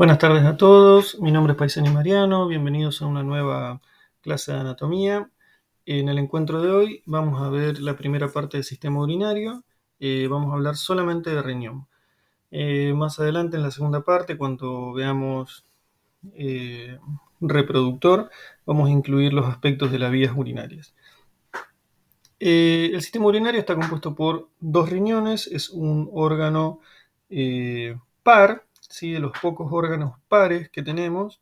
Buenas tardes a todos, mi nombre es Paisani Mariano, bienvenidos a una nueva clase de anatomía. En el encuentro de hoy vamos a ver la primera parte del sistema urinario, vamos a hablar solamente de riñón. Más adelante en la segunda parte, cuando veamos eh, reproductor, vamos a incluir los aspectos de las vías urinarias. El sistema urinario está compuesto por dos riñones, es un órgano par, ¿sí? De los pocos órganos pares que tenemos.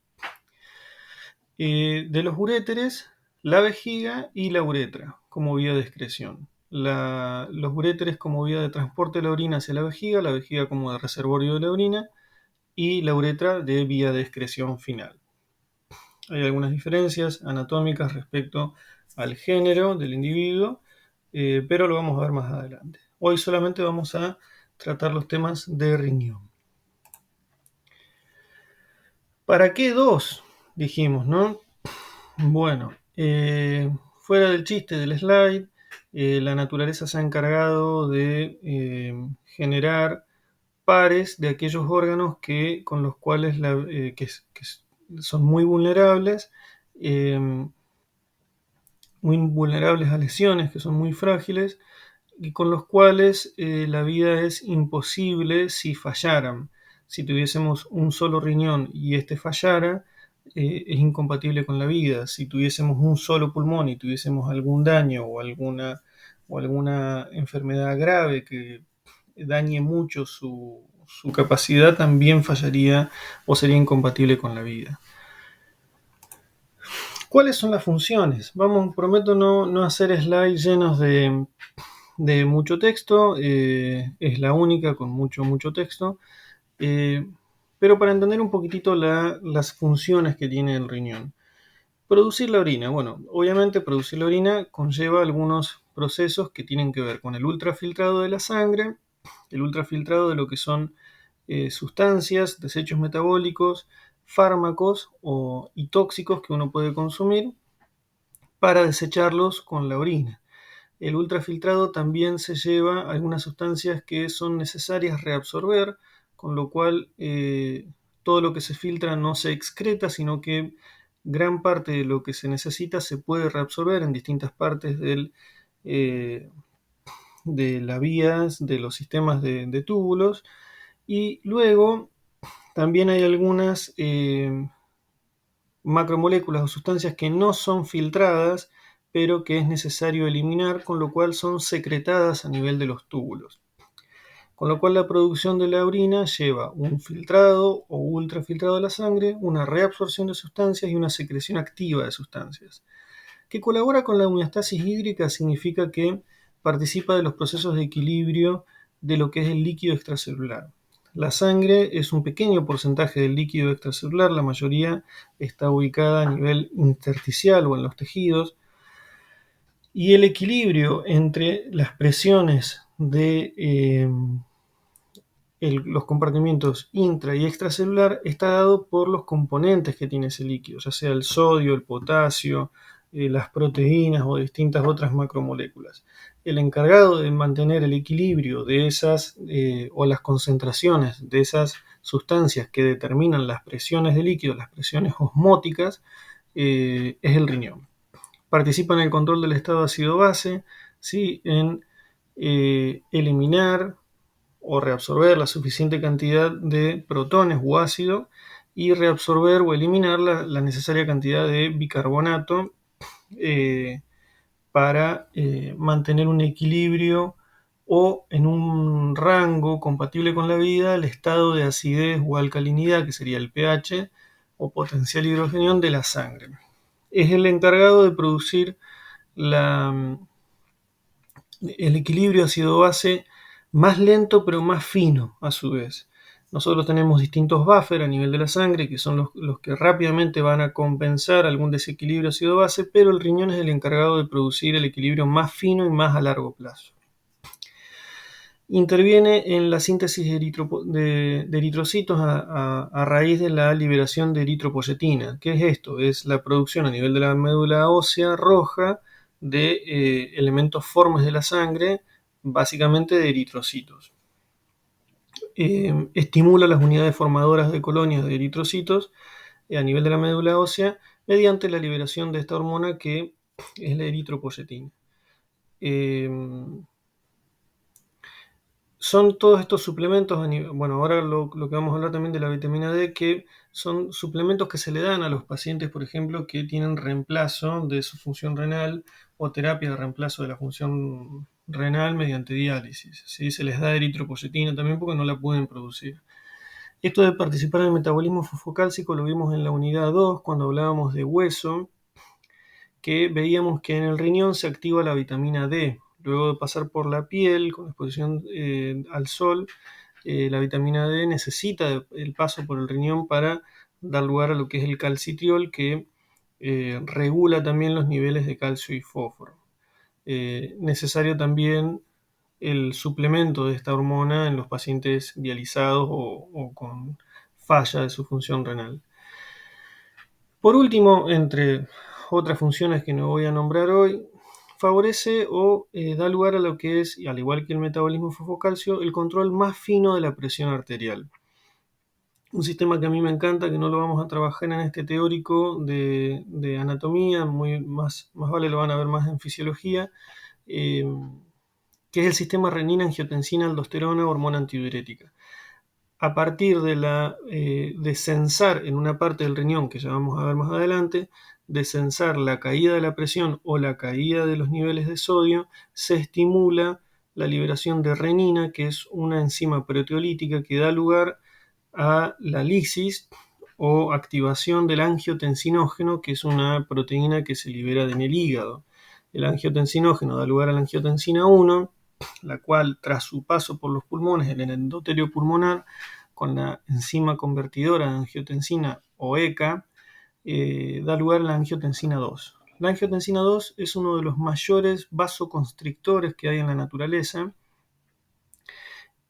De los uréteres, la vejiga y la uretra como vía de excreción. Los uréteres como vía de transporte de la orina hacia la vejiga como de reservorio de la orina y la uretra de vía de excreción final. Hay algunas diferencias anatómicas respecto al género del individuo, pero lo vamos a ver más adelante. Hoy solamente vamos a tratar los temas de riñón. ¿Para qué dos? Dijimos, ¿no? Bueno, fuera del chiste del slide, la naturaleza se ha encargado de generar pares de aquellos órganos con los cuales que son eh, muy vulnerables a lesiones, que son muy frágiles, y con los cuales la vida es imposible si fallaran. Si tuviésemos un solo riñón y este fallara, es incompatible con la vida. Si tuviésemos un solo pulmón y tuviésemos algún daño o alguna enfermedad grave que dañe mucho su capacidad, también fallaría o sería incompatible con la vida. ¿Cuáles son las funciones? Prometo no hacer slides llenos de mucho texto, es la única con mucho texto, eh, pero para entender un poquitito las funciones que tiene el riñón. Producir la orina. Bueno, obviamente producir la orina conlleva algunos procesos que tienen que ver con el ultrafiltrado de la sangre, el ultrafiltrado de lo que son sustancias, desechos metabólicos, fármacos y tóxicos que uno puede consumir para desecharlos con la orina. El ultrafiltrado también se lleva algunas sustancias que son necesarias reabsorber, con lo cual todo lo que se filtra no se excreta, sino que gran parte de lo que se necesita se puede reabsorber en distintas partes eh, de las vías, de los sistemas de túbulos. Y luego también hay algunas macromoléculas o sustancias que no son filtradas, pero que es necesario eliminar, con lo cual son secretadas a nivel de los túbulos. Con lo cual la producción de la orina lleva un filtrado o ultrafiltrado de la sangre, una reabsorción de sustancias y una secreción activa de sustancias. Que colabora con la homeostasis hídrica significa que participa de los procesos de equilibrio de lo que es el líquido extracelular. La sangre es un pequeño porcentaje del líquido extracelular, la mayoría está ubicada a nivel intersticial o en los tejidos, y el equilibrio entre las presiones de los compartimientos intra y extracelular está dado por los componentes que tiene ese líquido, ya sea el sodio, el potasio, las proteínas o distintas otras macromoléculas. El encargado de mantener el equilibrio de esas o las concentraciones de esas sustancias que determinan las presiones de líquido, las presiones osmóticas, es el riñón. Participa en el control del estado ácido-base, ¿sí? En eliminar o reabsorber la suficiente cantidad de protones o ácido y reabsorber o eliminar la necesaria cantidad de bicarbonato eh, para mantener un equilibrio o en un rango compatible con la vida el estado de acidez o alcalinidad, que sería el pH o potencial hidrogenión de la sangre. Es el encargado de producir el equilibrio ácido-base más lento pero más fino a su vez. Nosotros tenemos distintos buffers a nivel de la sangre que son los que rápidamente van a compensar algún desequilibrio ácido-base, pero el riñón es el encargado de producir el equilibrio más fino y más a largo plazo. Interviene en la síntesis de eritrocitos a raíz de la liberación de eritropoyetina. ¿Qué es esto? Es la producción a nivel de la médula ósea roja de elementos formes de la sangre, básicamente de eritrocitos. estimula las unidades formadoras de colonias de eritrocitos a nivel de la médula ósea mediante la liberación de esta hormona que es la eritropoyetina. Eh, Son todos estos suplementos, bueno, ahora lo que vamos a hablar también de la vitamina D, que son suplementos que se le dan a los pacientes, por ejemplo, que tienen reemplazo de su función renal o terapia de reemplazo de la función renal mediante diálisis, ¿sí? Se les da eritropoyetina también porque no la pueden producir. Esto de participar en el metabolismo fosfocálcico lo vimos en la unidad 2 cuando hablábamos de hueso, que veíamos que en el riñón se activa la vitamina D. Luego de pasar por la piel con exposición al sol, la vitamina D necesita el paso por el riñón para dar lugar a lo que es el calcitriol, que regula también los niveles de calcio y fósforo. Necesario también el suplemento de esta hormona en los pacientes dializados o con falla de su función renal. Por último, entre otras funciones que no voy a nombrar hoy, favorece o da lugar a lo que es, al igual que el metabolismo fosfocalcio, el control más fino de la presión arterial. Un sistema que a mí me encanta, que no lo vamos a trabajar en este teórico de anatomía, más vale lo van a ver más en fisiología, eh, que es el sistema renina-angiotensina-aldosterona, hormona antidiurética. A partir de censar en una parte del riñón, que ya vamos a ver más adelante, de censar la caída de la presión o la caída de los niveles de sodio, se estimula la liberación de renina, que es una enzima proteolítica que da lugar a la lisis o activación del angiotensinógeno, que es una proteína que se libera en el hígado. El angiotensinógeno da lugar a la angiotensina 1, la cual tras su paso por los pulmones, en el endotelio pulmonar, con la enzima convertidora de angiotensina o ECA, da lugar a la angiotensina 2. La angiotensina 2 es uno de los mayores vasoconstrictores que hay en la naturaleza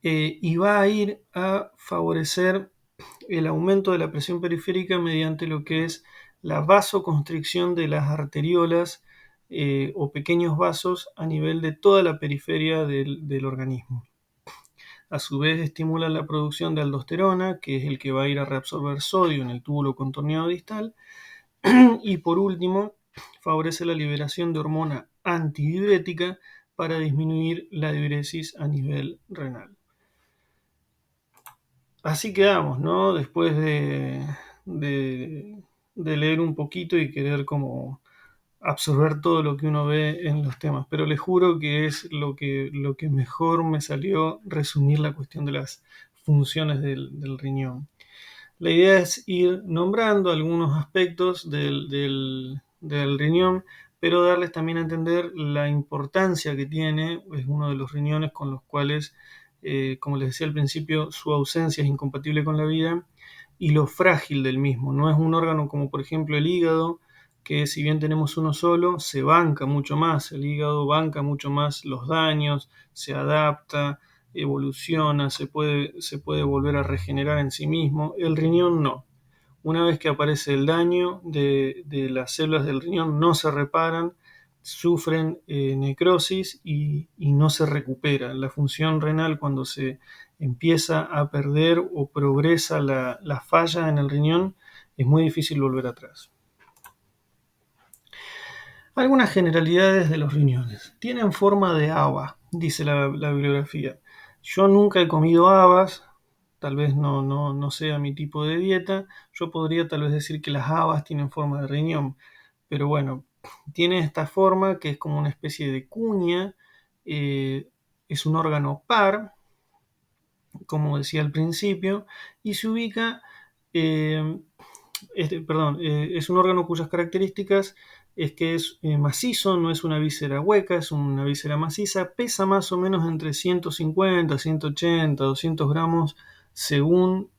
y va a ir a favorecer el aumento de la presión periférica mediante lo que es la vasoconstricción de las arteriolas o pequeños vasos a nivel de toda la periferia del organismo. A su vez estimula la producción de aldosterona, que es el que va a ir a reabsorber sodio en el túbulo contorneado distal. Y por último, favorece la liberación de hormona antidiurética para disminuir la diuresis a nivel renal. Así quedamos, ¿no? Después de leer un poquito y querer como absorber todo lo que uno ve en los temas, pero les juro que es lo que mejor me salió resumir la cuestión de las funciones del riñón. La idea es ir nombrando algunos aspectos del riñón, pero darles también a entender la importancia que tiene, es uno de los riñones con los cuales, como les decía al principio, su ausencia es incompatible con la vida y lo frágil del mismo. No es un órgano como por ejemplo el hígado, que si bien tenemos uno solo, se banca mucho más, el hígado banca mucho más los daños, se adapta, evoluciona, se puede volver a regenerar en sí mismo. El riñón no. Una vez que aparece el daño de las células del riñón, no se reparan, sufren necrosis y no se recupera. La función renal, cuando se empieza a perder o progresa la falla en el riñón, es muy difícil volver atrás. Algunas generalidades de los riñones. Tienen forma de haba, dice la bibliografía. Yo nunca he comido habas, tal vez no sea mi tipo de dieta. Yo podría tal vez decir que las habas tienen forma de riñón, pero bueno, tiene esta forma que es como una especie de cuña, es un órgano par, como decía al principio, y se ubica, eh, es un órgano cuyas características es que es macizo, no es una víscera hueca, es una víscera maciza, pesa más o menos entre 150, 180, 200 gramos según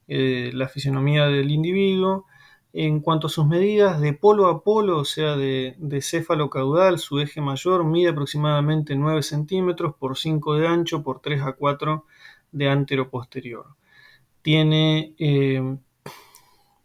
la fisionomía del individuo. En cuanto a sus medidas, de polo a polo, o sea, de céfalo caudal, su eje mayor mide aproximadamente 9 centímetros por 5 de ancho por 3 a 4 de antero posterior. Tiene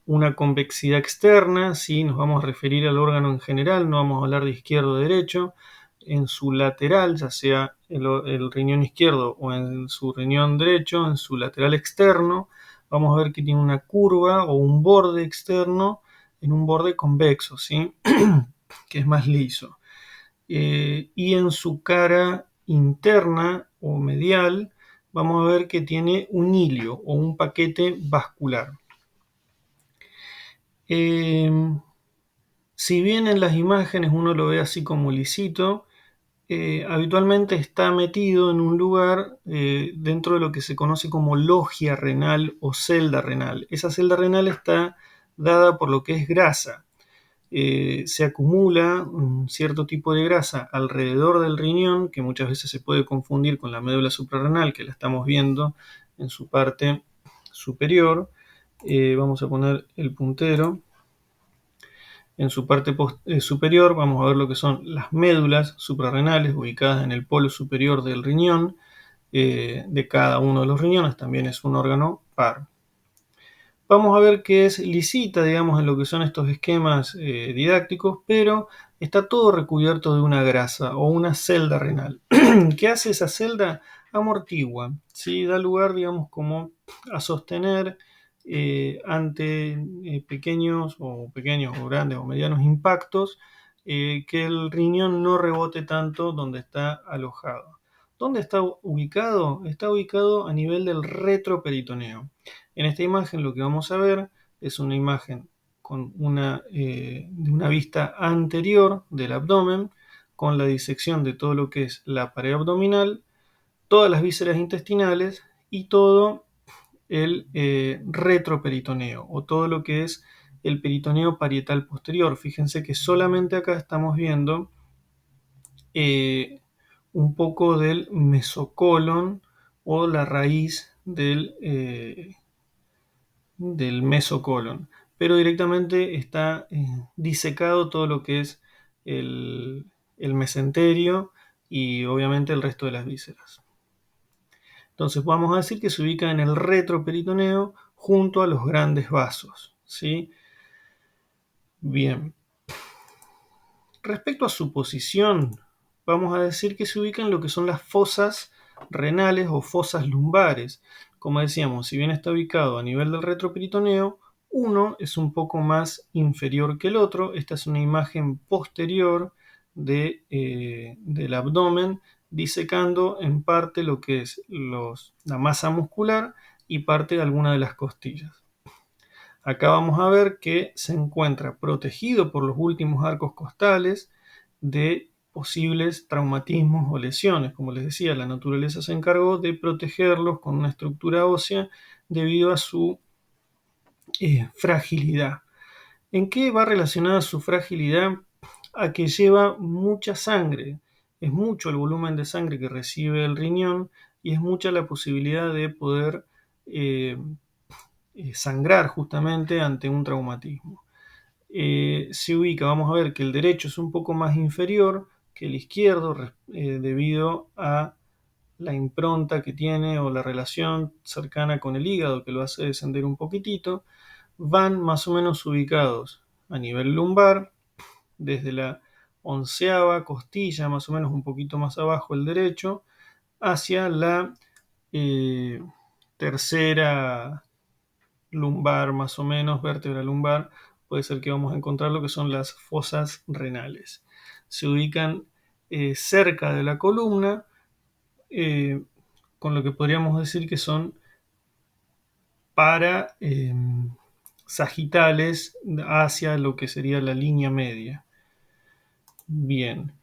una convexidad externa, si nos vamos a referir al órgano en general, no vamos a hablar de izquierdo o derecho, en su lateral, ya sea el riñón izquierdo o en su riñón derecho, en su lateral externo, vamos a ver que tiene una curva o un borde externo en un borde convexo, ¿sí? Que es más liso. Y en su cara interna o medial vamos a ver que tiene un hilio o un paquete vascular. Si bien en las imágenes uno lo ve así como lisito, habitualmente está metido en un lugar dentro de lo que se conoce como logia renal o celda renal. Esa celda renal está dada por lo que es grasa. Se acumula un cierto tipo de grasa alrededor del riñón, que muchas veces se puede confundir con la médula suprarrenal, que la estamos viendo en su parte superior. Vamos a poner el puntero. En su parte superior vamos a ver lo que son las médulas suprarrenales ubicadas en el polo superior del riñón, de cada uno de los riñones, también es un órgano par. Vamos a ver que es lisita, digamos, en lo que son estos esquemas didácticos, pero está todo recubierto de una grasa o una celda renal. ¿Qué hace esa celda? Amortigua, ¿sí? Da lugar, digamos, como a sostener ante pequeños o grandes o medianos impactos, que el riñón no rebote tanto donde está alojado. ¿Dónde está ubicado? Está ubicado a nivel del retroperitoneo. En esta imagen lo que vamos a ver es una imagen con de una vista anterior del abdomen, con la disección de todo lo que es la pared abdominal, todas las vísceras intestinales y todo el retroperitoneo o todo lo que es el peritoneo parietal posterior. Fíjense que solamente acá estamos viendo un poco del mesocolon o la raíz del mesocolon, pero directamente está disecado todo lo que es el mesenterio y obviamente el resto de las vísceras. Entonces vamos a decir que se ubica en el retroperitoneo junto a los grandes vasos, ¿sí? Bien. Respecto a su posición, vamos a decir que se ubica en lo que son las fosas renales o fosas lumbares. Como decíamos, si bien está ubicado a nivel del retroperitoneo, uno es un poco más inferior que el otro. Esta es una imagen posterior del abdomen, disecando en parte lo que es la masa muscular y parte de alguna de las costillas. Acá vamos a ver que se encuentra protegido por los últimos arcos costales de posibles traumatismos o lesiones. Como les decía, la naturaleza se encargó de protegerlos con una estructura ósea debido a su fragilidad. ¿En qué va relacionada su fragilidad? A que lleva mucha sangre. Es mucho el volumen de sangre que recibe el riñón y es mucha la posibilidad de poder sangrar justamente ante un traumatismo. Se ubica, vamos a ver que el derecho es un poco más inferior que el izquierdo debido a la impronta que tiene o la relación cercana con el hígado que lo hace descender un poquitito. Van más o menos ubicados a nivel lumbar, desde la 11ª costilla, más o menos un poquito más abajo el derecho, hacia la tercera lumbar, más o menos, vértebra lumbar, puede ser que vamos a encontrar lo que son las fosas renales. Se ubican cerca de la columna, con lo que podríamos decir que son para sagitales hacia lo que sería la línea media. Bien.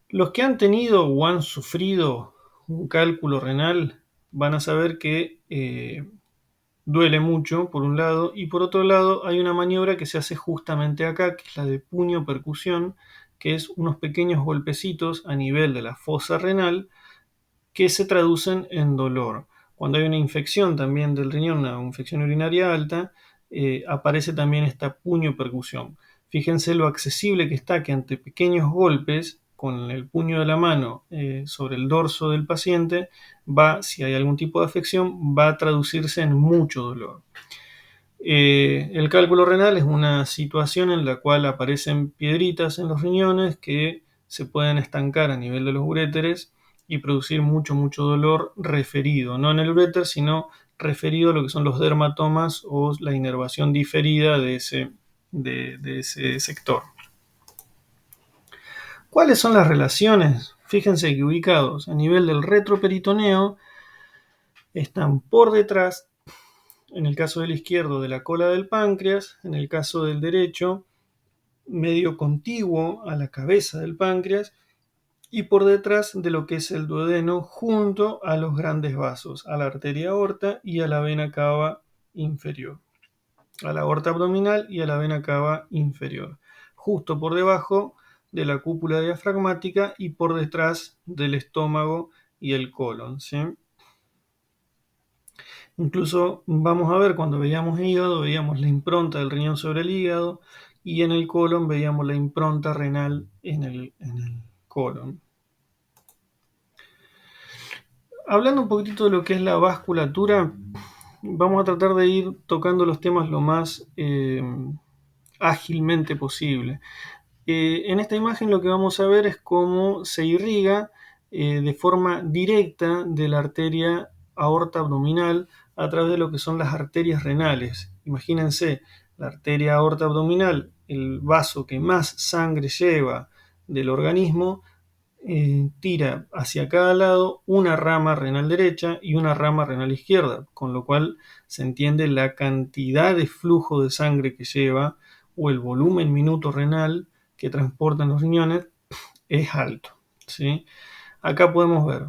Los que han tenido o han sufrido un cálculo renal van a saber que duele mucho, por un lado, y por otro lado hay una maniobra que se hace justamente acá, que es la de puño percusión, que es unos pequeños golpecitos a nivel de la fosa renal que se traducen en dolor. Cuando hay una infección también del riñón, una infección urinaria alta, aparece también esta puño percusión. Fíjense lo accesible que está, que ante pequeños golpes con el puño de la mano sobre el dorso del paciente, si hay algún tipo de afección, va a traducirse en mucho dolor. El cálculo renal es una situación en la cual aparecen piedritas en los riñones que se pueden estancar a nivel de los uréteres y producir mucho dolor referido, no en el uréter, sino referido a lo que son los dermatomas o la inervación diferida de ese sector. ¿Cuáles son las relaciones? Fíjense que ubicados a nivel del retroperitoneo están por detrás, en el caso del izquierdo, de la cola del páncreas, en el caso del derecho, medio contiguo a la cabeza del páncreas y por detrás de lo que es el duodeno junto a los grandes vasos, a la arteria aorta y a la vena cava inferior, a la aorta abdominal y a la vena cava inferior, justo por debajo de la cúpula diafragmática y por detrás del estómago y el colon, ¿sí? Incluso vamos a ver, cuando veíamos hígado, veíamos la impronta del riñón sobre el hígado y en el colon veíamos la impronta renal en el colon. Hablando un poquitito de lo que es la vasculatura, vamos a tratar de ir tocando los temas lo más ágilmente posible. En esta imagen lo que vamos a ver es cómo se irriga de forma directa de la arteria aorta abdominal a través de lo que son las arterias renales. Imagínense, la arteria aorta abdominal, el vaso que más sangre lleva del organismo, tira hacia cada lado una rama renal derecha y una rama renal izquierda, con lo cual se entiende la cantidad de flujo de sangre que lleva o el volumen minuto renal que transportan los riñones es alto, ¿sí? Acá podemos ver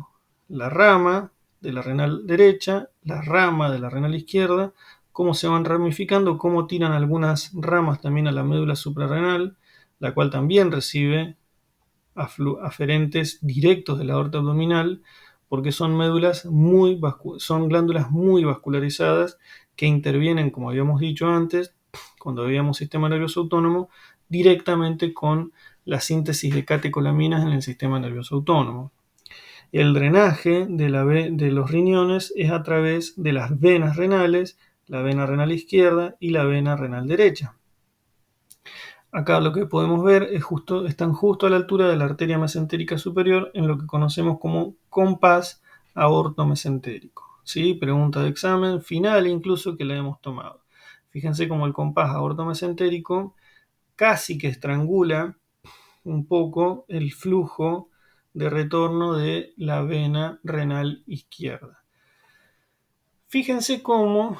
la rama de la renal derecha, la rama de la renal izquierda, cómo se van ramificando, cómo tiran algunas ramas también a la médula suprarrenal, la cual también recibe aferentes directos de la aorta abdominal, porque son son glándulas muy vascularizadas que intervienen, como habíamos dicho antes, cuando veíamos sistema nervioso autónomo, directamente con la síntesis de catecolaminas en el sistema nervioso autónomo. El drenaje de los riñones es a través de las venas renales, la vena renal izquierda y la vena renal derecha. Acá lo que podemos ver es están justo a la altura de la arteria mesentérica superior en lo que conocemos como compás aortomesentérico. ¿Sí? Pregunta de examen final incluso que la hemos tomado. Fíjense cómo el compás aortomesentérico casi que estrangula un poco el flujo de retorno de la vena renal izquierda. Fíjense cómo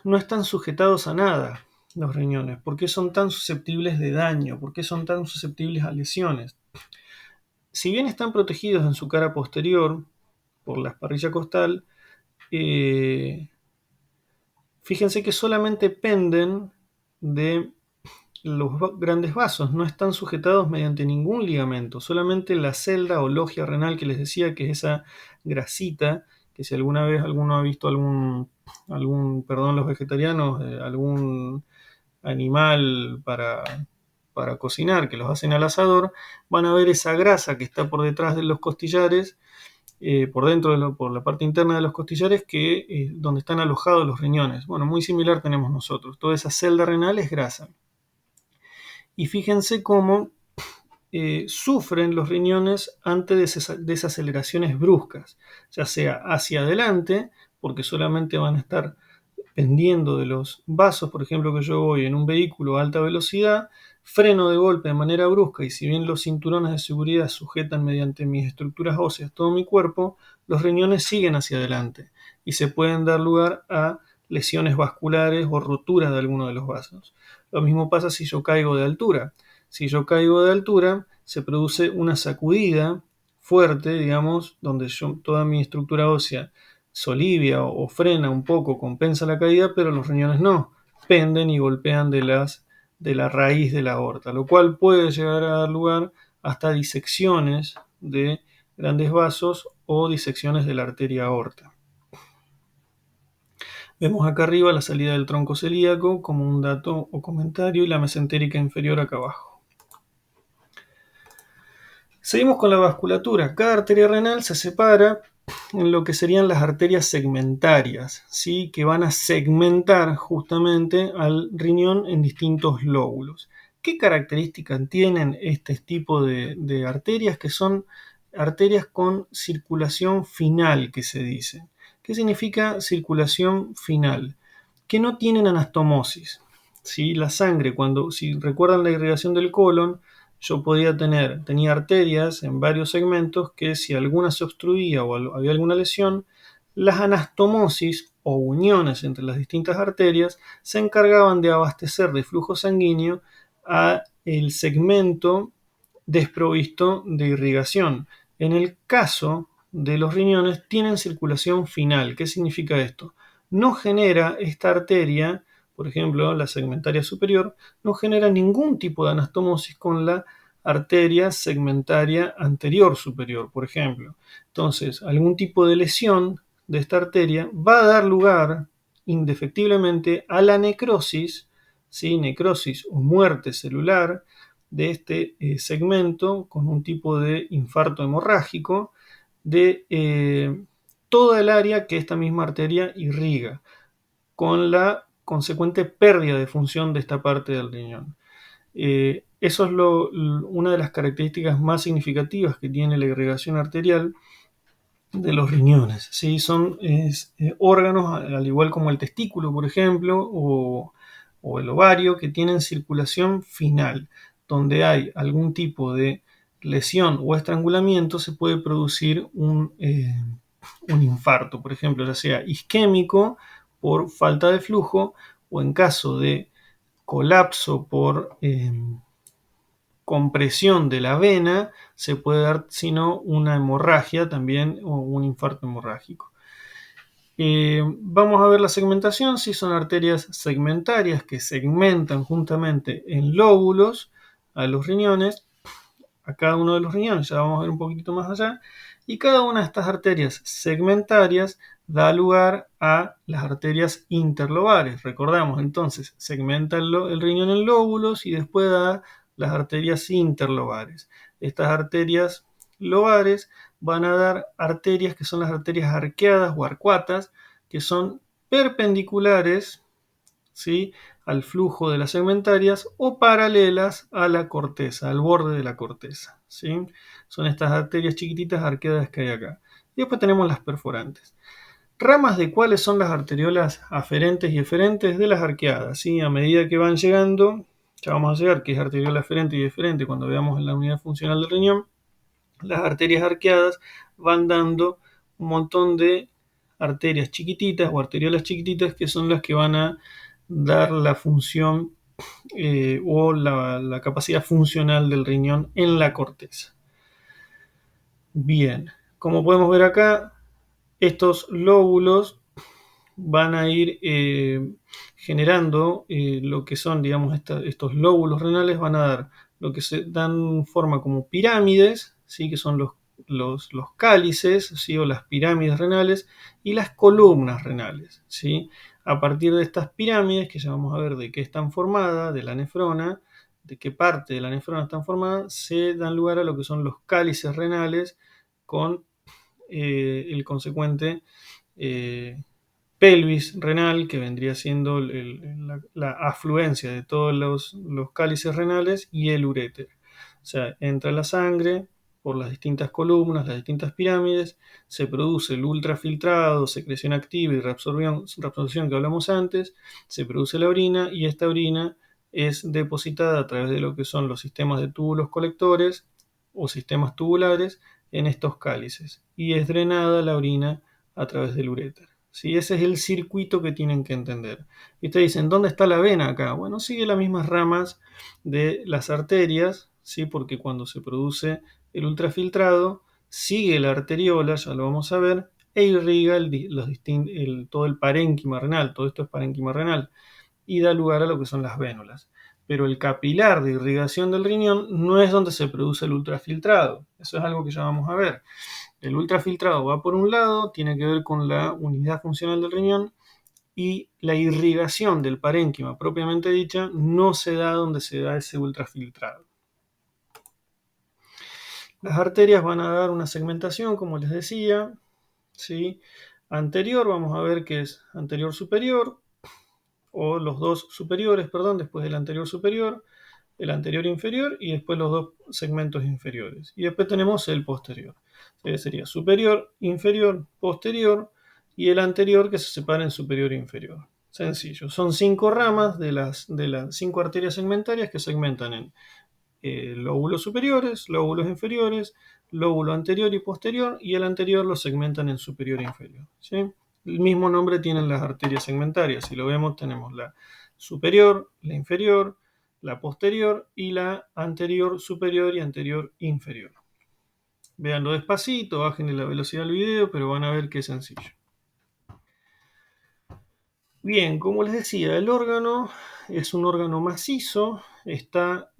no están sujetados a nada los riñones, por qué son tan susceptibles de daño, por qué son tan susceptibles a lesiones. Si bien están protegidos en su cara posterior por la parrilla costal, fíjense que solamente penden de los grandes vasos, no están sujetados mediante ningún ligamento, solamente la celda o logia renal que les decía, que es esa grasita, que si alguna vez alguno ha visto perdón, los vegetarianos, algún animal para cocinar, que los hacen al asador, van a ver esa grasa que está por detrás de los costillares, por dentro, por la parte interna de los costillares, donde están alojados los riñones. Bueno, muy similar tenemos nosotros. Toda esa celda renal es grasa. Y fíjense cómo sufren los riñones ante desaceleraciones bruscas, ya sea hacia adelante, porque solamente van a estar pendiendo de los vasos, por ejemplo, que yo voy en un vehículo a alta velocidad, freno de golpe de manera brusca y si bien los cinturones de seguridad sujetan mediante mis estructuras óseas todo mi cuerpo, los riñones siguen hacia adelante y se pueden dar lugar a lesiones vasculares o roturas de alguno de los vasos. Lo mismo pasa si yo caigo de altura. Si yo caigo de altura, se produce una sacudida fuerte, digamos, donde toda mi estructura ósea solivia o frena un poco, compensa la caída, pero los riñones no, penden y golpean de la raíz de la aorta, lo cual puede llegar a dar lugar hasta disecciones de grandes vasos o disecciones de la arteria aorta. Vemos acá arriba la salida del tronco celíaco como un dato o comentario y la mesentérica inferior acá abajo. Seguimos con la vasculatura. Cada arteria renal se separa en lo que serían las arterias segmentarias, ¿sí? Que van a segmentar justamente al riñón en distintos lóbulos. ¿Qué características tienen este tipo de arterias? Que son arterias con circulación final, que se dice. ¿Qué significa circulación final? Que no tienen anastomosis. ¿Sí? La sangre, si recuerdan la irrigación del colon, yo tenía arterias en varios segmentos que si alguna se obstruía o había alguna lesión, las anastomosis o uniones entre las distintas arterias se encargaban de abastecer de flujo sanguíneo a el segmento desprovisto de irrigación. En el caso de los riñones tienen circulación final. ¿Qué significa esto? No genera esta arteria, por ejemplo, la segmentaria superior, no genera ningún tipo de anastomosis con la arteria segmentaria anterior superior, por ejemplo. Entonces, algún tipo de lesión de esta arteria va a dar lugar indefectiblemente a la necrosis, ¿sí? Necrosis o muerte celular de este segmento con un tipo de infarto hemorrágico de toda el área que esta misma arteria irriga, con la consecuente pérdida de función de esta parte del riñón. Eso es una de las características más significativas que tiene la irrigación arterial de los riñones. ¿Sí? Son órganos, al igual como el testículo, por ejemplo, o el ovario, que tienen circulación final. Donde hay algún tipo de lesión o estrangulamiento, se puede producir un infarto, por ejemplo, ya sea isquémico por falta de flujo o en caso de colapso por compresión de la vena, se puede dar, sino una hemorragia también o un infarto hemorrágico. Vamos a ver la segmentación, si son arterias segmentarias que segmentan juntamente en lóbulos a los riñones, a cada uno de los riñones, ya vamos a ver un poquito más allá, y cada una de estas arterias segmentarias da lugar a las arterias interlobales. Recordamos entonces, segmenta el riñón en lóbulos y después da las arterias interlobales. Estas arterias lobares van a dar arterias que son las arterias arqueadas o arcuatas, que son perpendiculares, ¿sí?, al flujo de las segmentarias o paralelas a la corteza, al borde de la corteza, ¿sí? Son estas arterias chiquititas arqueadas que hay acá. Y después tenemos las perforantes. Ramas de cuáles son las arteriolas aferentes y eferentes de las arqueadas, ¿sí? A medida que van llegando, ya vamos a llegar que es arteriola aferente y eferente cuando veamos en la unidad funcional del riñón. Las arterias arqueadas van dando un montón de arterias chiquititas o arteriolas chiquititas que son las que van a dar la función o la capacidad funcional del riñón en la corteza. Bien, como podemos ver acá, estos lóbulos van a ir generando lo que son, digamos, estos lóbulos renales van a dar lo que se dan forma como pirámides, ¿sí?, que son los cálices, ¿sí?, o las pirámides renales, y las columnas renales, ¿sí? A partir de estas pirámides, que ya vamos a ver de qué están formadas, de la nefrona, de qué parte de la nefrona están formadas, se dan lugar a lo que son los cálices renales con el consecuente pelvis renal, que vendría siendo la afluencia de todos los cálices renales, y el uréter. O sea, entra la sangre por las distintas columnas, las distintas pirámides, se produce el ultrafiltrado, secreción activa y reabsorción que hablamos antes, se produce la orina y esta orina es depositada a través de lo que son los sistemas de túbulos colectores o sistemas tubulares en estos cálices y es drenada la orina a través del uréter. ¿Sí? Ese es el circuito que tienen que entender. Y ustedes dicen, ¿dónde está la vena acá? Bueno, sigue las mismas ramas de las arterias, ¿sí? Porque cuando se produce el ultrafiltrado, sigue la arteriola, ya lo vamos a ver, e irriga todo el parénquima renal, todo esto es parénquima renal, y da lugar a lo que son las vénulas. Pero el capilar de irrigación del riñón no es donde se produce el ultrafiltrado. Eso es algo que ya vamos a ver. El ultrafiltrado va por un lado, tiene que ver con la unidad funcional del riñón, y la irrigación del parénquima propiamente dicha no se da donde se da ese ultrafiltrado. Las arterias van a dar una segmentación, como les decía, ¿sí? Anterior, vamos a ver que es anterior superior, o los dos superiores, perdón, después del anterior superior. el anterior e inferior y después los dos segmentos inferiores. Y después tenemos el posterior. Sería superior, inferior, posterior y el anterior que se separa en superior e inferior. Sencillo. Son 5 ramas de las 5 arterias segmentarias que segmentan en lóbulos superiores, lóbulos inferiores, lóbulo anterior y posterior, y el anterior lo segmentan en superior e inferior. ¿Sí? El mismo nombre tienen las arterias segmentarias. Si lo vemos, tenemos la superior, la inferior, la posterior y la anterior superior y anterior inferior. Veanlo despacito, bajen la velocidad del video, pero van a ver que es sencillo. Bien, como les decía, el órgano es un órgano macizo, está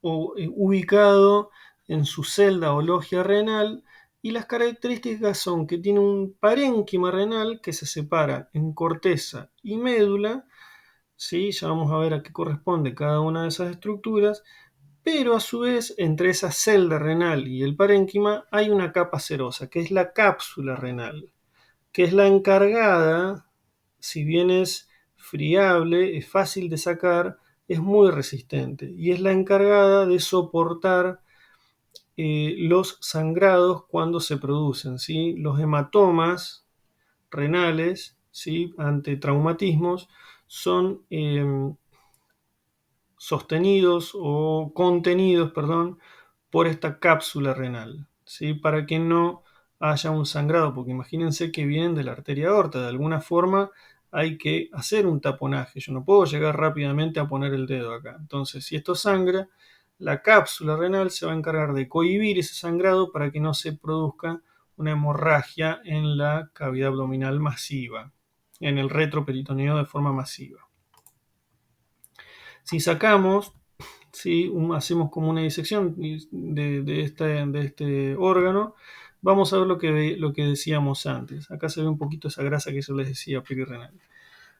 ubicado en su celda o logia renal, y las características son que tiene un parénquima renal que se separa en corteza y médula, ¿sí? Ya vamos a ver a qué corresponde cada una de esas estructuras, pero a su vez entre esa celda renal y el parénquima hay una capa serosa, que es la cápsula renal, que es la encargada, si bien es friable, es fácil de sacar, es muy resistente y es la encargada de soportar los sangrados cuando se producen, ¿sí? Los hematomas renales, ¿sí? Ante traumatismos son sostenidos o contenidos, perdón, por esta cápsula renal, ¿sí? Para que no haya un sangrado, porque imagínense que vienen de la arteria aorta, de alguna forma hay que hacer un taponaje, yo no puedo llegar rápidamente a poner el dedo acá, entonces si esto sangra, la cápsula renal se va a encargar de cohibir ese sangrado para que no se produzca una hemorragia en la cavidad abdominal masiva, en el retroperitoneo de forma masiva. Si sacamos, ¿sí? Hacemos como una disección de este órgano, vamos a ver lo que decíamos antes. Acá se ve un poquito esa grasa que yo les decía, perirenal.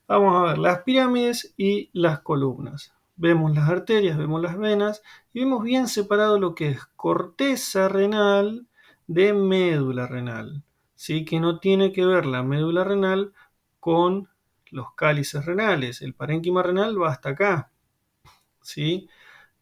Vamos a ver las pirámides y las columnas. Vemos las arterias, vemos las venas y vemos bien separado lo que es corteza renal de médula renal. ¿Sí? Que no tiene que ver la médula renal con los cálices renales. El parénquima renal va hasta acá. ¿Sí?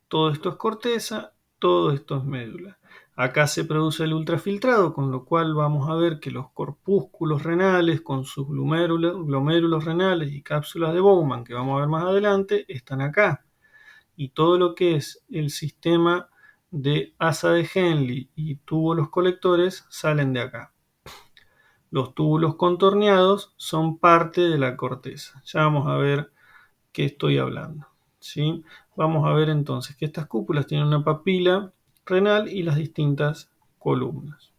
Todo esto es corteza, todo esto es médula. Acá se produce el ultrafiltrado, con lo cual vamos a ver que los corpúsculos renales con sus glomérulos renales y cápsulas de Bowman, que vamos a ver más adelante, están acá. Y todo lo que es el sistema de asa de Henle y túbulos colectores salen de acá. Los túbulos contorneados son parte de la corteza. Ya vamos a ver qué estoy hablando. ¿Sí? Vamos a ver entonces que estas cúpulas tienen una papila renal y las distintas columnas.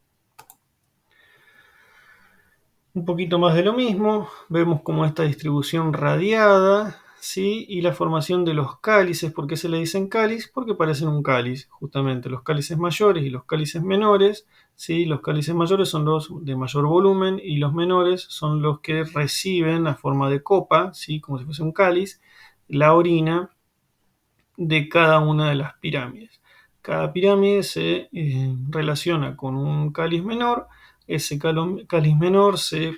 Un poquito más de lo mismo, vemos como esta distribución radiada, ¿sí? Y la formación de los cálices. ¿Por qué se le dicen cáliz? Porque parecen un cáliz, justamente. Los cálices mayores y los cálices menores, ¿sí? Los cálices mayores son los de mayor volumen y los menores son los que reciben a forma de copa, ¿sí? Como si fuese un cáliz, la orina de cada una de las pirámides. Cada pirámide se relaciona con un cáliz menor. Ese cáliz menor se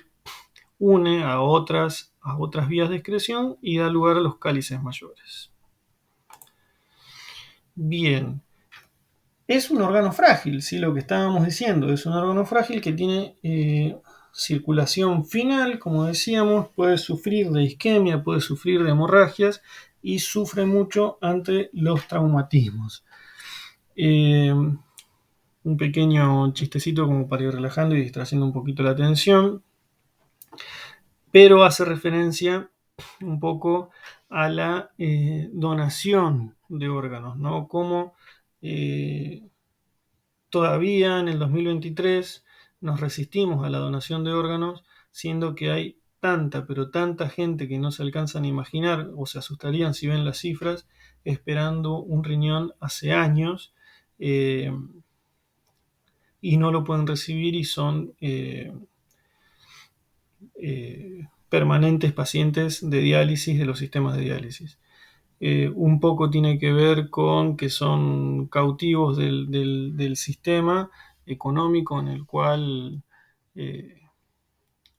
une a otras vías de excreción y da lugar a los cálices mayores. Bien, es un órgano frágil, ¿sí? Lo que estábamos diciendo, es un órgano frágil que tiene circulación final, como decíamos, puede sufrir de isquemia, puede sufrir de hemorragias y sufre mucho ante los traumatismos. Un pequeño chistecito como para ir relajando y distrayendo un poquito la atención, pero hace referencia un poco a la donación de órganos, ¿no? Como todavía en el 2023 nos resistimos a la donación de órganos, siendo que hay tanta, pero tanta gente que no se alcanzan a imaginar o se asustarían si ven las cifras, esperando un riñón hace años. Y no lo pueden recibir y son permanentes pacientes de diálisis de los sistemas de diálisis. Un poco tiene que ver con que son cautivos del sistema económico en el cual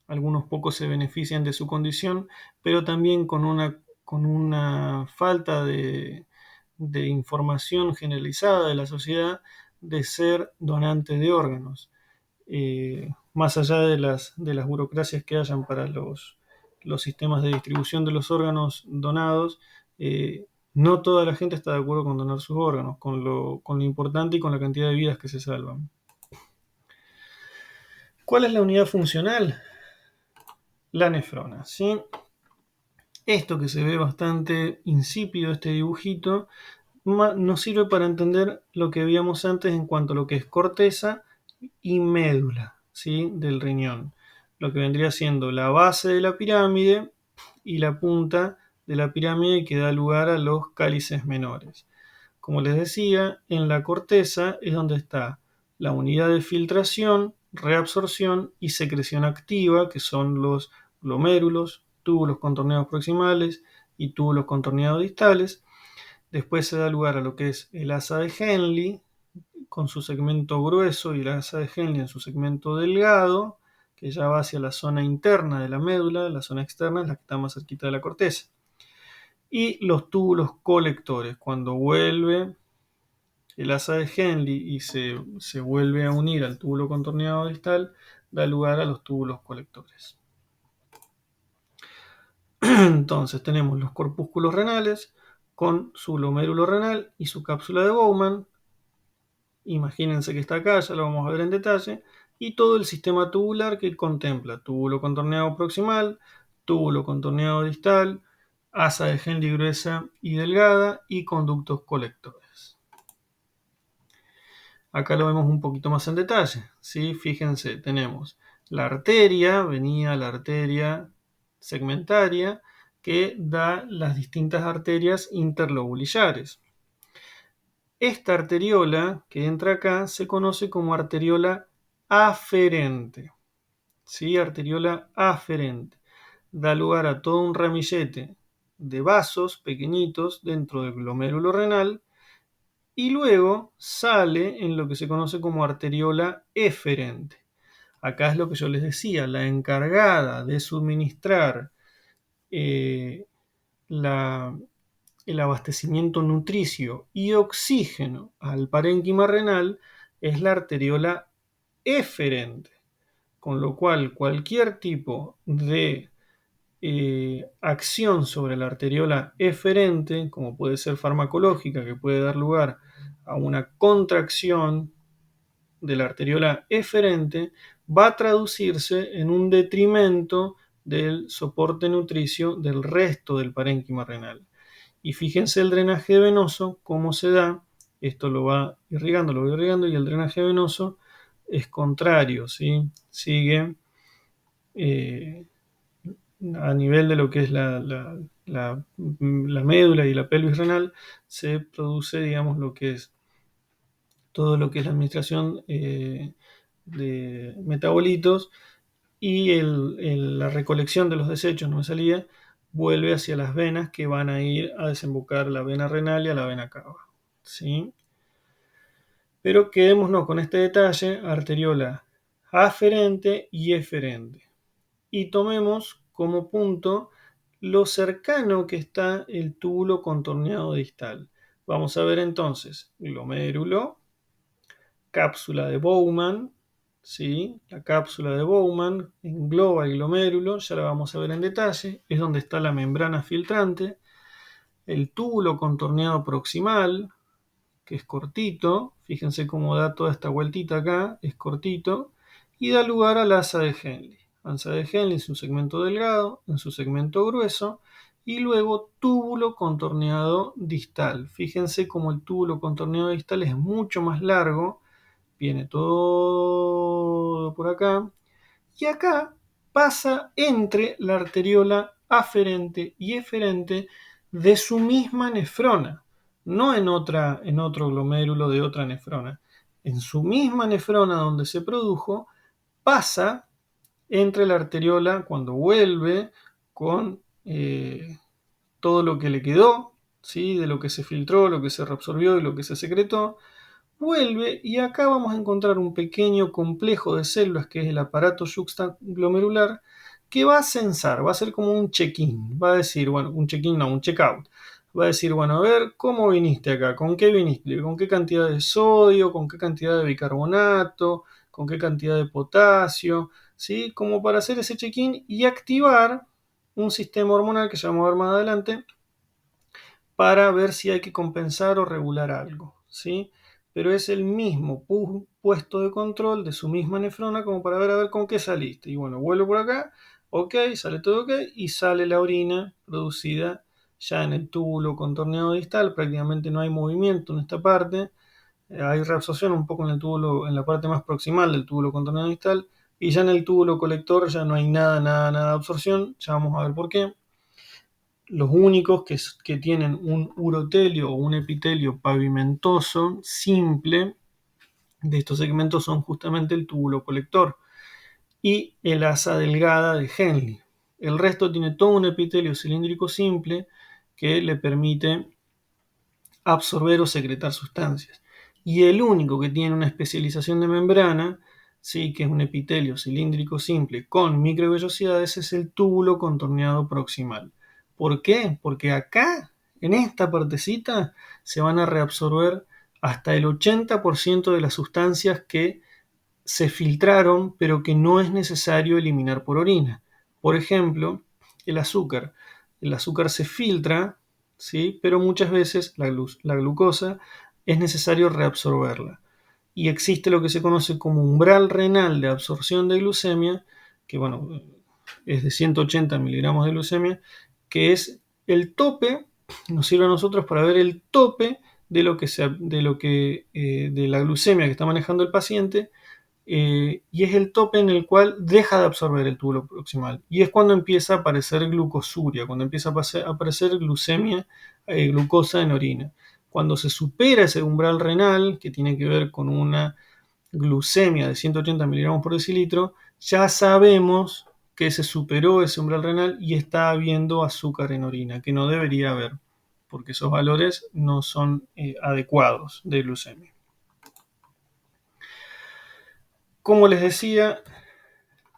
algunos pocos se benefician de su condición, pero también con con una falta de información generalizada de la sociedad de ser donante de órganos. Más allá de las burocracias que hayan para los sistemas de distribución de los órganos donados, no toda la gente está de acuerdo con donar sus órganos, con lo importante y con la cantidad de vidas que se salvan. ¿Cuál es la unidad funcional? La nefrona, ¿sí? Esto que se ve bastante insípido, este dibujito, nos sirve para entender lo que veíamos antes en cuanto a lo que es corteza y médula, ¿sí? Del riñón. Lo que vendría siendo la base de la pirámide y la punta de la pirámide que da lugar a los cálices menores. Como les decía, en la corteza es donde está la unidad de filtración, reabsorción y secreción activa, que son los glomérulos, túbulos contorneados proximales y túbulos contorneados distales. Después se da lugar a lo que es el asa de Henle con su segmento grueso y el asa de Henle en su segmento delgado, que ya va hacia la zona interna de la médula. La zona externa es la que está más cerquita de la corteza. Y los túbulos colectores, cuando vuelve el asa de Henle y se vuelve a unir al túbulo contorneado distal, da lugar a los túbulos colectores. Entonces tenemos los corpúsculos renales con su glomérulo renal y su cápsula de Bowman. Imagínense que está acá, ya lo vamos a ver en detalle. Y todo el sistema tubular que contempla túbulo contorneado proximal, túbulo contorneado distal, asa de Henle gruesa y delgada y conductos colectores. Acá lo vemos un poquito más en detalle, ¿sí? Fíjense, tenemos la arteria, venía la arteria segmentaria, que da las distintas arterias interlobulillares. Esta arteriola que entra acá se conoce como arteriola aferente, ¿sí? Arteriola aferente. Da lugar a todo un ramillete de vasos pequeñitos dentro del glomérulo renal y luego sale en lo que se conoce como arteriola eferente. Acá es lo que yo les decía, la encargada de suministrar el abastecimiento nutricio y oxígeno al parénquima renal es la arteriola eferente, con lo cual cualquier tipo de acción sobre la arteriola eferente, como puede ser farmacológica, que puede dar lugar a una contracción de la arteriola eferente, va a traducirse en un detrimento del soporte nutricio del resto del parénquima renal. Y fíjense el drenaje venoso, cómo se da. Esto lo va irrigando, y el drenaje venoso es contrario, ¿sí? Sigue a nivel de lo que es la médula y la pelvis renal, se produce, digamos, lo que es todo lo que es la administración de metabolitos y la recolección de los desechos, no me salía, vuelve hacia las venas que van a ir a desembocar a la vena renal y a la vena cava, ¿sí? Pero quedémonos con este detalle, arteriola aferente y eferente. Y tomemos como punto lo cercano que está el túbulo contorneado distal. Vamos a ver entonces glomérulo, cápsula de Bowman, ¿sí? La cápsula de Bowman engloba el glomérulo, ya la vamos a ver en detalle, es donde está la membrana filtrante, el túbulo contorneado proximal, que es cortito, fíjense cómo da toda esta vueltita acá, es cortito, y da lugar al asa de Henle. Asa de Henle en su segmento delgado, en su segmento grueso, y luego túbulo contorneado distal. Fíjense cómo el túbulo contorneado distal es mucho más largo, viene todo por acá, y acá pasa entre la arteriola aferente y eferente de su misma nefrona, no en otro glomérulo de otra nefrona. En su misma nefrona donde se produjo, pasa entre la arteriola cuando vuelve con todo lo que le quedó, ¿sí? De lo que se filtró, lo que se reabsorbió y lo que se secretó, vuelve y acá vamos a encontrar un pequeño complejo de células que es el aparato yuxtaglomerular que va a censar, va a ser como un check-in, va a decir, bueno, un check-in no, un check-out. Va a decir, bueno, a ver, ¿cómo viniste acá? ¿Con qué viniste? ¿Con qué cantidad de sodio? ¿Con qué cantidad de bicarbonato? ¿Con qué cantidad de potasio? ¿Sí? Como para hacer ese check-in y activar un sistema hormonal que ya vamos a ver más adelante para ver si hay que compensar o regular algo, ¿sí? Pero es el mismo puesto de control de su misma nefrona como para ver a ver con qué saliste. Y bueno, vuelvo por acá, ok, sale todo ok, y sale la orina producida ya en el túbulo contorneado distal, prácticamente no hay movimiento en esta parte, hay reabsorción un poco en el túbulo, en la parte más proximal del túbulo contorneado distal, y ya en el túbulo colector ya no hay nada de absorción, ya vamos a ver por qué. Los únicos que tienen un urotelio o un epitelio pavimentoso simple de estos segmentos son justamente el túbulo colector y el asa delgada de Henle. El resto tiene todo un epitelio cilíndrico simple que le permite absorber o secretar sustancias. Y el único que tiene una especialización de membrana, sí, que es un epitelio cilíndrico simple con microvellosidades, es el túbulo contorneado proximal. ¿Por qué? Porque acá, en esta partecita, se van a reabsorber hasta el 80% de las sustancias que se filtraron, pero que no es necesario eliminar por orina. Por ejemplo, el azúcar. El azúcar se filtra, ¿sí? Pero muchas veces la glucosa es necesario reabsorberla. Y existe lo que se conoce como umbral renal de absorción de glucemia, que bueno, es de 180 miligramos de glucemia, que es el tope, nos sirve a nosotros para ver el tope de la glucemia que está manejando el paciente, y es el tope en el cual deja de absorber el túbulo proximal. Y es cuando empieza a aparecer glucosuria, cuando empieza a aparecer glucemia, glucosa en orina. Cuando se supera ese umbral renal, que tiene que ver con una glucemia de 180 miligramos por decilitro, ya sabemos que se superó ese umbral renal y está habiendo azúcar en orina, que no debería haber, porque esos valores no son adecuados de glucemia. Como les decía,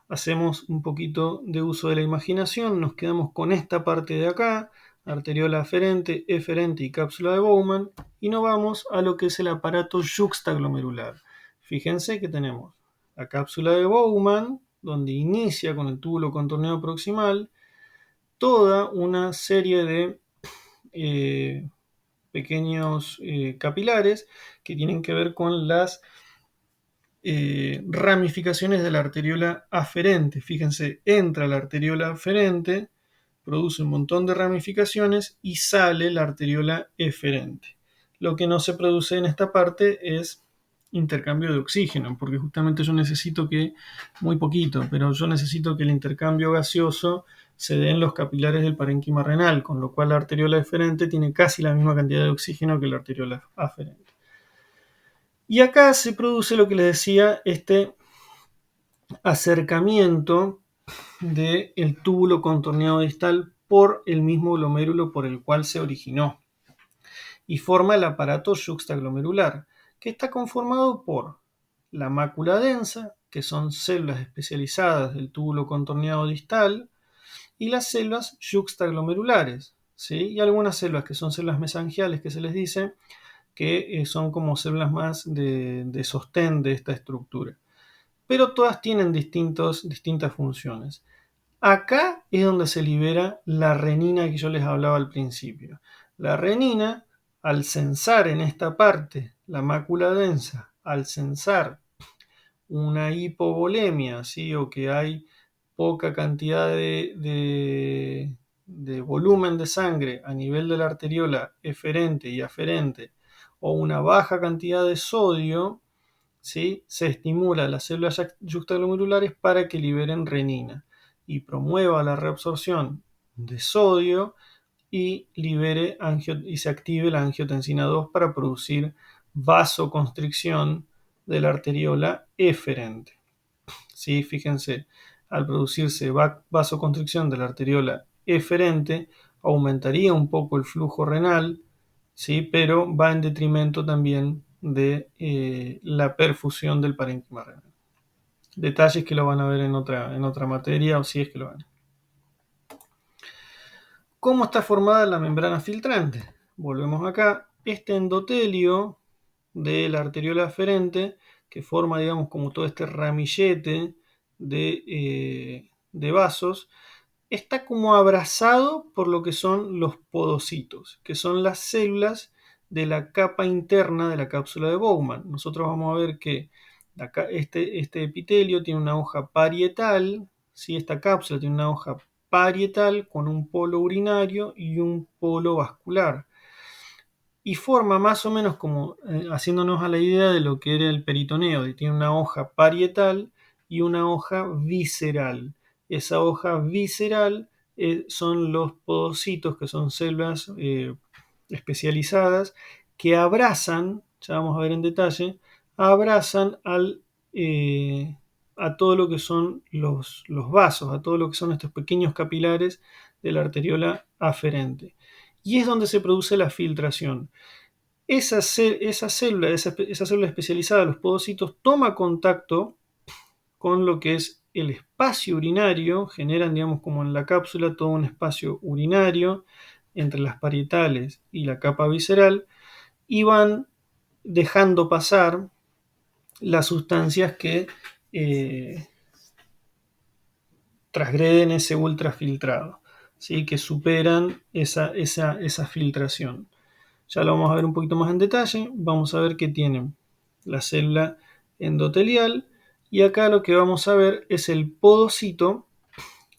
hacemos un poquito de uso de la imaginación, nos quedamos con esta parte de acá, arteriola aferente, eferente y cápsula de Bowman, y nos vamos a lo que es el aparato yuxtaglomerular. Fíjense que tenemos la cápsula de Bowman, donde inicia con el túbulo contorneado proximal, toda una serie de pequeños capilares que tienen que ver con las ramificaciones de la arteriola aferente. Fíjense, entra la arteriola aferente, produce un montón de ramificaciones y sale la arteriola eferente. Lo que no se produce en esta parte es intercambio de oxígeno, porque justamente yo necesito que, muy poquito, pero yo necesito que el intercambio gaseoso se dé en los capilares del parénquima renal, con lo cual la arteriola eferente tiene casi la misma cantidad de oxígeno que la arteriola aferente. Y acá se produce lo que les decía, este acercamiento del túbulo contorneado distal por el mismo glomérulo por el cual se originó. Y forma el aparato yuxtaglomerular, que está conformado por la mácula densa, que son células especializadas del túbulo contorneado distal, y las células yuxtaglomerulares, ¿sí? Y algunas células que son células mesangiales, que se les dice, que son como células más de sostén de esta estructura. Pero todas tienen distintas funciones. Acá es donde se libera la renina que yo les hablaba al principio. La renina, al censar en esta parte la mácula densa, al censar una hipovolemia, ¿sí? O que hay poca cantidad de volumen de sangre a nivel de la arteriola eferente y aferente, o una baja cantidad de sodio, ¿sí? Se estimula las células yuxtaglomerulares para que liberen renina y promueva la reabsorción de sodio y libere y se active la angiotensina 2 para producir vasoconstricción de la arteriola eferente. ¿Sí? Fíjense, al producirse vasoconstricción de la arteriola eferente, aumentaría un poco el flujo renal, ¿sí? Pero va en detrimento también de la perfusión del parénquima renal. detalles que lo van a ver en otra materia o si es que lo van. ¿Cómo está formada la membrana filtrante? Volvemos acá. Este endotelio de la arteriola aferente, que forma, digamos, como todo este ramillete de vasos, está como abrazado por lo que son los podocitos, que son las células de la capa interna de la cápsula de Bowman. Nosotros vamos a ver que este epitelio tiene una hoja parietal, ¿sí? Esta cápsula tiene una hoja parietal con un polo urinario y un polo vascular. Y forma más o menos como haciéndonos a la idea de lo que era el peritoneo, que tiene una hoja parietal y una hoja visceral. Esa hoja visceral son los podocitos, que son células especializadas, que abrazan, ya vamos a ver en detalle, abrazan a todo lo que son los vasos, a todo lo que son estos pequeños capilares de la arteriola aferente. Y es donde se produce la filtración. Esa célula especializada, los podocitos, toma contacto con lo que es el espacio urinario, generan, digamos, como en la cápsula, todo un espacio urinario entre las parietales y la capa visceral, y van dejando pasar las sustancias que eh, transgreden ese ultrafiltrado, ¿sí? Que superan esa filtración. Ya lo vamos a ver un poquito más en detalle. Vamos a ver que tienen la célula endotelial y acá lo que vamos a ver es el podocito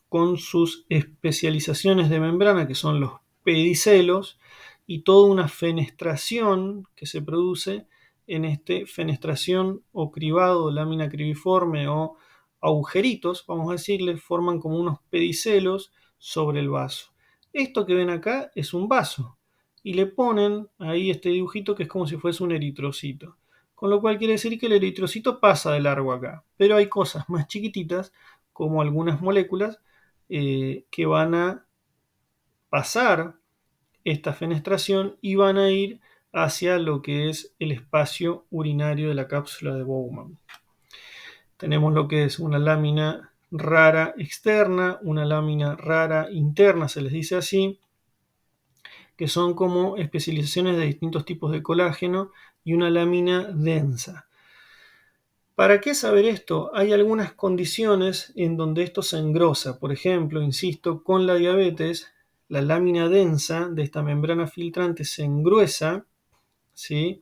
con sus especializaciones de membrana, que son los pedicelos, y toda una fenestración que se produce en este fenestración o cribado, lámina cribiforme o agujeritos, vamos a decirle, forman como unos pedicelos sobre el vaso. Esto que ven acá es un vaso y le ponen ahí este dibujito que es como si fuese un eritrocito. Con lo cual quiere decir que el eritrocito pasa de largo acá, pero hay cosas más chiquititas como algunas moléculas que van a pasar esta fenestración y van a ir hacia lo que es el espacio urinario de la cápsula de Bowman. Tenemos lo que es una lámina rara externa, una lámina rara interna, se les dice así, que son como especializaciones de distintos tipos de colágeno, y una lámina densa. ¿Para qué saber esto? Hay algunas condiciones en donde esto se engrosa. Por ejemplo, insisto, con la diabetes, la lámina densa de esta membrana filtrante se engruesa, ¿sí?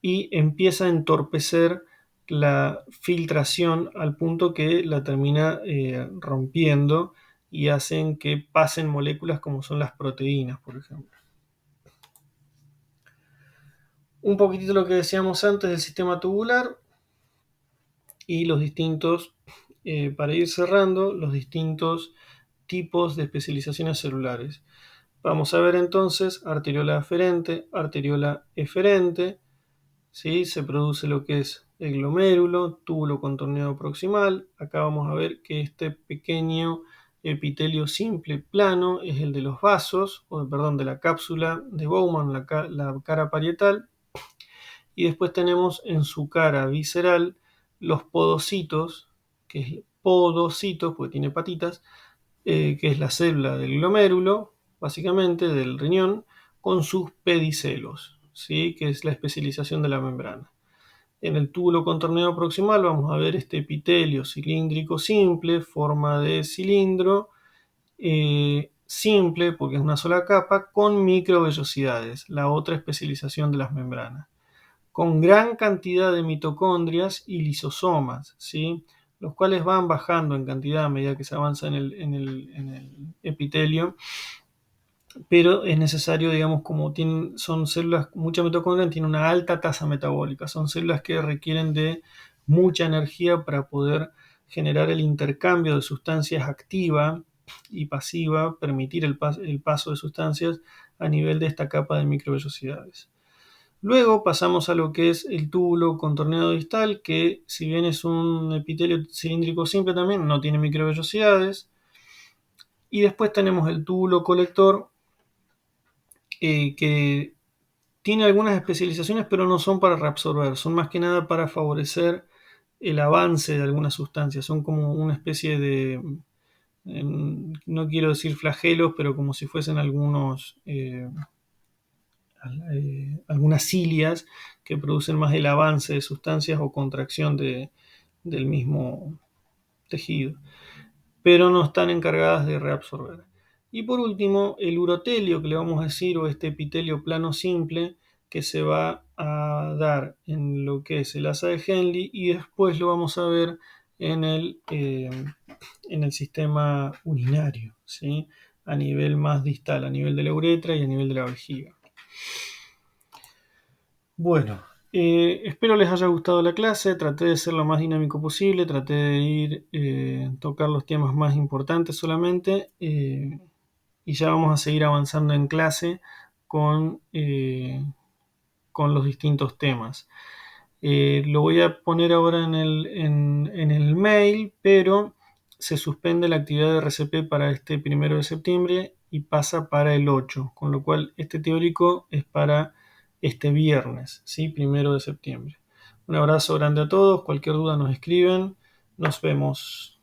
Y empieza a entorpecer la filtración al punto que la termina rompiendo y hacen que pasen moléculas como son las proteínas, por ejemplo. Un poquitito lo que decíamos antes del sistema tubular y los distintos, para ir cerrando, los distintos tipos de especializaciones celulares. Vamos a ver entonces arteriola aferente, arteriola eferente, ¿sí? Se produce lo que es el glomérulo, túbulo contorneado proximal. Acá vamos a ver que este pequeño epitelio simple plano es el de los vasos, o perdón, de la cápsula de Bowman, la cara parietal. Y después tenemos en su cara visceral los podocitos, que es podocitos, porque tiene patitas, que es la célula del glomérulo, básicamente del riñón, con sus pedicelos, ¿sí? Que es la especialización de la membrana. En el túbulo contorneado proximal vamos a ver este epitelio cilíndrico simple, forma de cilindro, simple porque es una sola capa, con microvellosidades, la otra especialización de las membranas, con gran cantidad de mitocondrias y lisosomas, ¿sí? Los cuales van bajando en cantidad a medida que se avanza en el epitelio, pero es necesario, digamos, como son células, mucha mitocondria, tienen una alta tasa metabólica, son células que requieren de mucha energía para poder generar el intercambio de sustancias activa y pasiva, permitir el paso de sustancias a nivel de esta capa de microvellosidades. Luego pasamos a lo que es el túbulo contorneado distal, que si bien es un epitelio cilíndrico simple también, no tiene microvellosidades. Y después tenemos el túbulo colector, que tiene algunas especializaciones, pero no son para reabsorber, son más que nada para favorecer el avance de algunas sustancias. Son como una especie de, no quiero decir flagelos, pero como si fuesen algunas cilias que producen más el avance de sustancias o contracción del mismo tejido, pero no están encargadas de reabsorber. Y por último, el urotelio, que le vamos a decir, o este epitelio plano simple, que se va a dar en lo que es el asa de Henle y después lo vamos a ver en el sistema urinario, ¿sí? A nivel más distal, a nivel de la uretra y a nivel de la vejiga. Bueno, espero les haya gustado la clase, traté de ser lo más dinámico posible, traté de ir tocar los temas más importantes solamente y ya vamos a seguir avanzando en clase con, eh, con los distintos temas. Lo voy a poner ahora en el mail, pero se suspende la actividad de RCP para este 1 de septiembre y pasa para el 8, con lo cual este teórico es para este viernes, ¿sí? 1 de septiembre. Un abrazo grande a todos, cualquier duda nos escriben, nos vemos.